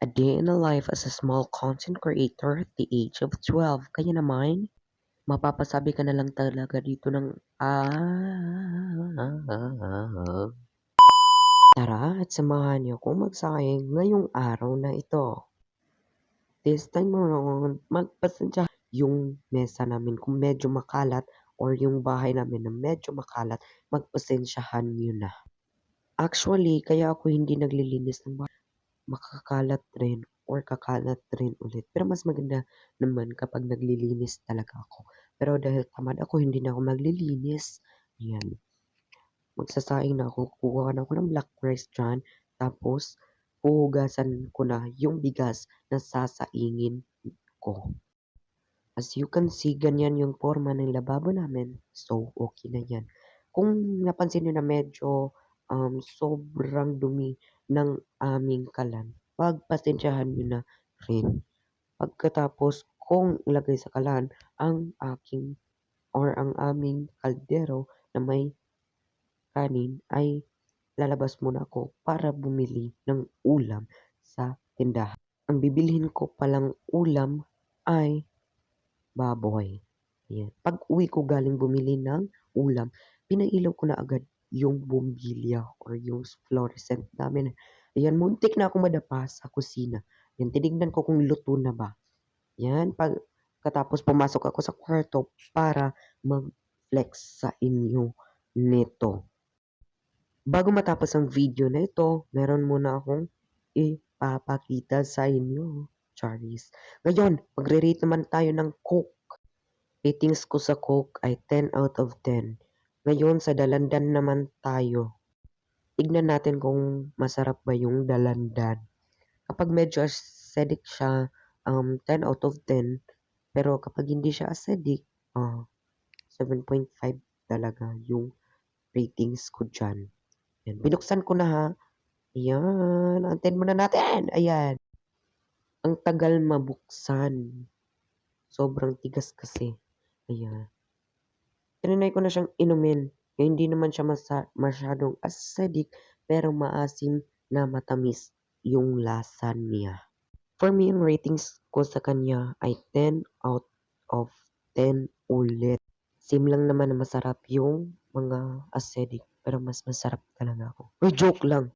A day in a life as a small content creator at the age of 12. Kaya naman, mapapasabi ka na lang talaga dito ng Tara at samahan niyo kung magsayang ngayong araw na ito. This time around, magpasensya yung mesa namin kung medyo makalat or yung bahay namin na medyo makalat, magpasensyahan niyo na. Actually, kaya ako hindi naglilinis ng bahay. Makakalat rin or kakalat rin ulit. Pero mas maganda naman kapag naglilinis talaga ako. Pero dahil tamad ako, hindi na ako maglilinis. Ayan. Magsasaing na ako. Kukuha na ako ng black rice dyan. Tapos, huhugasan ko na yung bigas na sasaingin ko. As you can see, ganyan yung forma ng lababo namin. So, okay na yan. Kung napansin nyo na medyo sobrang dumi ng aming kalan, pagpasensyahan nyo na rin. Pagkatapos kong ilagay sa kalan ang aking or ang aming kaldero na may kanin ay lalabas muna ako para bumili ng ulam sa tindahan. Ang bibilhin ko palang ulam ay baboy. Ayan. Pag-uwi ko galing bumili ng ulam, pinailaw ko na agad yung bumbilya or yung fluorescent namin. Ayan, muntik na akong madapa sa kusina. Ayan, tinignan ko kung luto na ba. Ayan, pagkatapos pumasok ako sa kwarto para mag-flex sa inyo nito. Bago matapos ang video na ito, meron muna akong ipapakita sa inyo. Charis. Ngayon, magre-rate naman tayo ng Coke. Ratings ko sa Coke ay 10 out of 10. Ngayon sa dalandan naman tayo. Tignan natin kung masarap ba yung dalandan. Kapag medyo acidic siya, 10 out of 10. Pero kapag hindi siya acidic, 7.5 talaga yung ratings ko dyan. Yan. Binuksan ko na ha. Ayan. Antin muna natin. Ayan. Ang tagal mabuksan. Sobrang tigas kasi. Ayan. Trinay ko na siyang inumin. Hindi naman siya masyadong acidic pero maasim na matamis yung lasa niya. For me, yung ratings ko sa kanya ay 10 out of 10 ulit. Same lang naman na masarap yung mga acidic pero mas masarap talaga ako. Uy, joke lang.